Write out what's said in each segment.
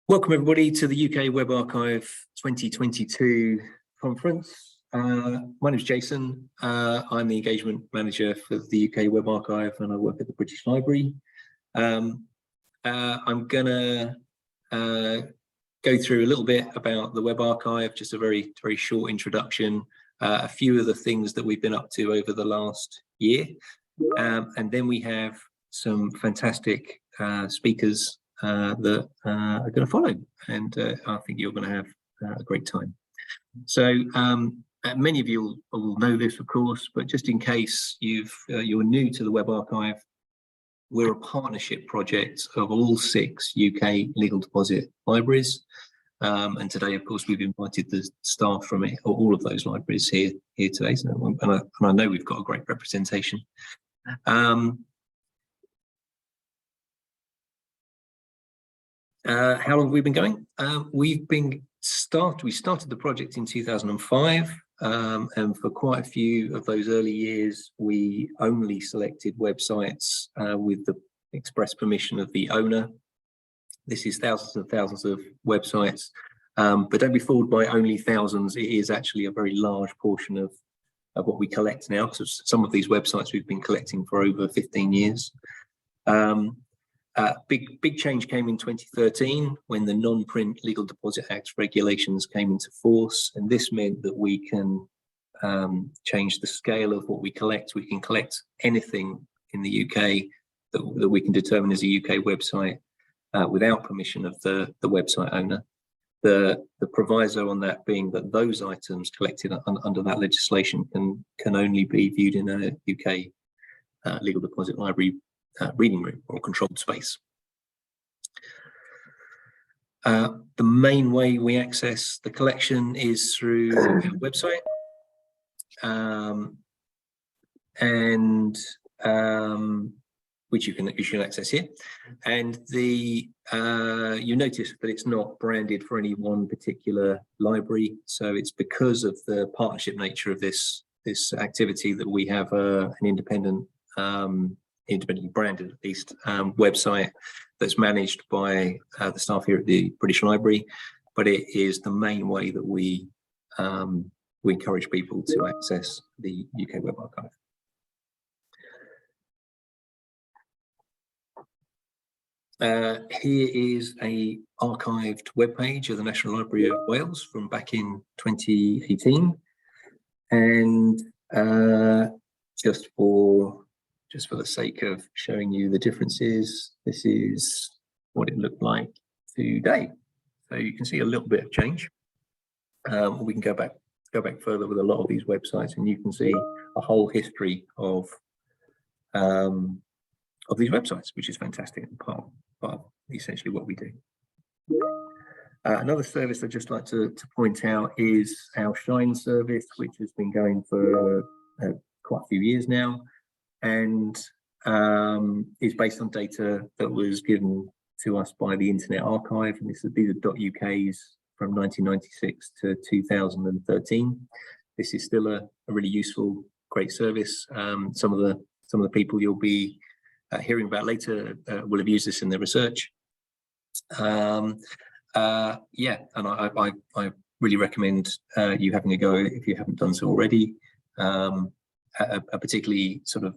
Welcome everybody to the UK Web Archive 2022 conference. My name is Jason. I'm the engagement manager for the UK Web Archive and I work at the British Library. I'm gonna go through a little bit about the Web Archive, just a very short introduction, a few of the things that we've been up to over the last year. And then we have some fantastic speakers that are going to follow, and I think you're going to have a great time. So many of you will know this, of course, but just in case you're new to the Web Archive, we're a partnership project of all 6 UK legal deposit libraries, and today, of course, we've invited the staff from all of those libraries here today, so, and I know we've got a great representation. How long have we been going? We started the project in 2005, and for quite a few of those early years, we only selected websites with the express permission of the owner. This is thousands and thousands of websites, but don't be fooled by only thousands. It is actually a very large portion of what we collect now. So some of these websites we've been collecting for over 15 years. Big change came in 2013 when the Non-Print Legal Deposit Act regulations came into force, and this meant that we can change the scale of what we collect. We can collect anything in the UK that we can determine as a UK website without permission of the website owner. The proviso on that being that those items collected under that legislation can only be viewed in a UK legal deposit library reading room or controlled space. The main way we access the collection is through our website, which you can access here. And you notice that it's not branded for any one particular library, so it's because of the partnership nature of this activity that we have an independently branded, at least, website that's managed by the staff here at the British Library, but it is the main way that we encourage people to access the UK Web Archive. Here is a archived webpage of the National Library of Wales from back in 2018, and just for the sake of showing you the differences, this is what it looked like today. So you can see a little bit of change. We can go back further with a lot of these websites, and you can see a whole history of these websites, which is fantastic and part of essentially what we do. Another service I'd just like to point out is our Shine service, which has been going for quite a few years now, and is based on data that was given to us by the Internet Archive, and these are .uk's from 1996 to 2013. This is still a really useful, great service. Some of the people you'll be hearing about later will have used this in their research. Yeah, and I really recommend you having a go if you haven't done so already. A particularly sort of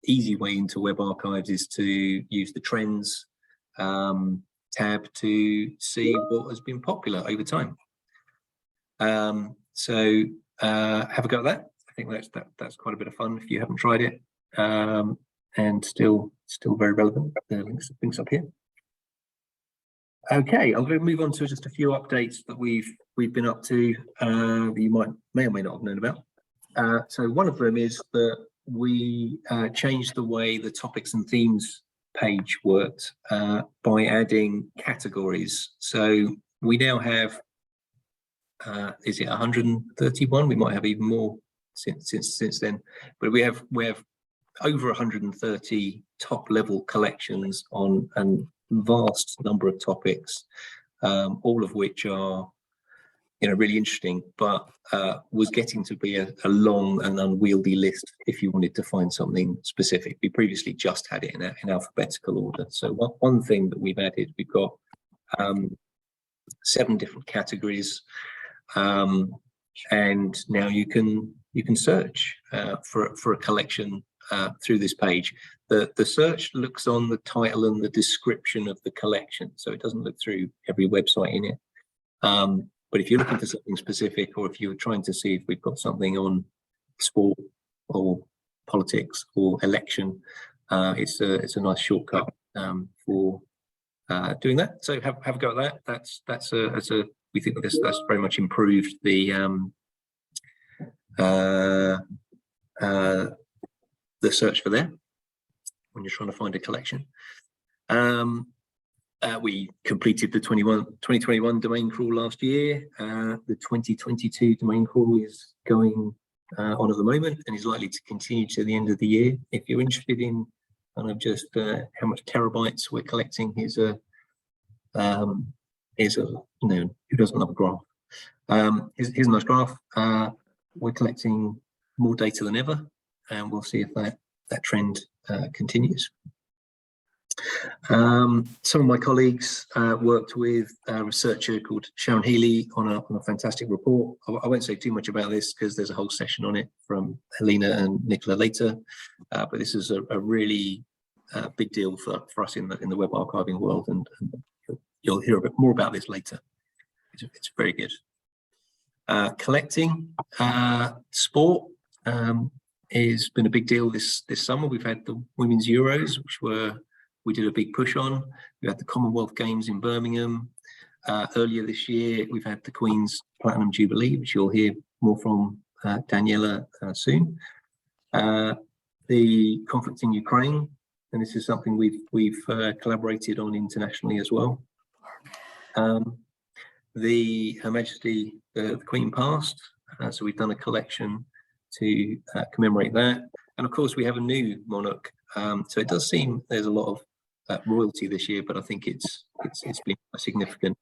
easy way into Web Archives is to use the Trends tab to see what has been popular over time. So have a go at that. I think that's quite a bit of fun if you haven't tried it, and still very relevant. The links up here. Okay, I'm going to move on to just a few updates that we've been up to that you may or may not have known about. So one of them is that we changed the way the topics and themes page worked by adding categories. So we now have, is it 131? We might have even more since then, but we have over 130 top level collections on a vast number of topics, all of which are really interesting, but was getting to be a long and unwieldy list if you wanted to find something specific. We previously just had it in alphabetical order. So one thing that we've added, we've got 7 different categories, and now you can search for a collection through this page. The search looks on the title and the description of the collection, so it doesn't look through every website in it. But if you're looking for something specific, or if you're trying to see if we've got something on sport or politics or election, it's a nice shortcut for doing that. So have a go at that. That's we think that's very much improved the search for there when you're trying to find a collection. We completed the 2021 domain crawl last year. The 2022 domain crawl is going on at the moment and is likely to continue to the end of the year. If you're interested in kind of just how much terabytes we're collecting, here's a who doesn't love a graph? Here's a nice graph. We're collecting more data than ever, and we'll see if that trend continues. Some of my colleagues worked with a researcher called Sharon Healy on a fantastic report. I won't say too much about this because there's a whole session on it from Helena and Nicola later, but this is a really big deal for us in the web archiving world, and you'll hear a bit more about this later. It's very good. Collecting sport has been a big deal this summer. We've had the Women's Euros, which we did a big push on. We had the Commonwealth Games in Birmingham. Earlier this year, we've had the Queen's Platinum Jubilee, which you'll hear more from Daniela soon. The conflict in Ukraine, and this is something we've collaborated on internationally as well. Her Majesty the Queen passed, so we've done a collection to commemorate that. And of course, we have a new monarch, so it does seem there's a lot of royalty this year, but I think it's been significant.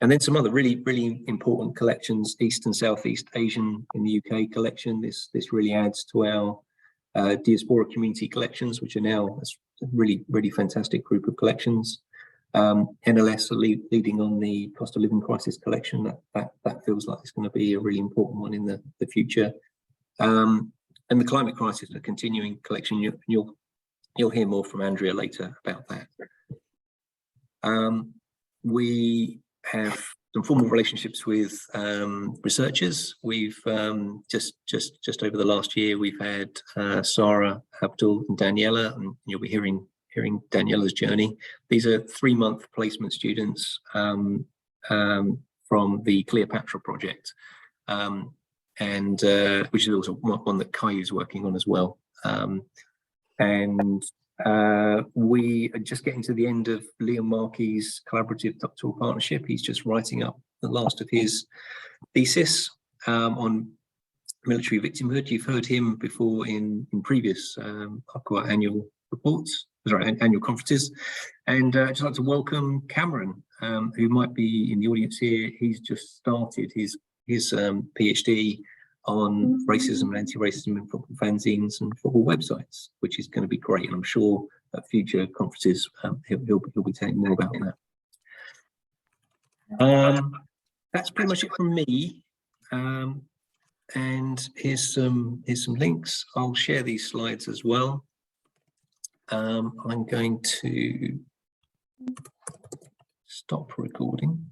And then some other really important collections: East and Southeast Asian in the UK collection. This really adds to our diaspora community collections, which are now a really fantastic group of collections. NLS are leading on the cost of living crisis collection. That feels like it's going to be a really important one in the future. And the climate crisis, a continuing collection. You'll hear more from Andrea later about that. We have some formal relationships with researchers. We've just over the last year, we've had Sarah, Abdul, and Daniela, and you'll be hearing Daniela's journey. These are 3-month placement students from the Cleopatra project, and which is also one that Caillou is working on as well. And we are just getting to the end of Liam Markey's collaborative doctoral partnership. He's just writing up the last of his thesis on military victimhood. You've heard him before in previous UKWA annual conferences. And I'd just like to welcome Cameron, who might be in the audience here. He's just started his PhD on racism and anti-racism in football fanzines and football websites, which is going to be great. And I'm sure at future conferences he'll be telling more about that. That's pretty much it from me. And here's some links. I'll share these slides as well. I'm going to stop recording.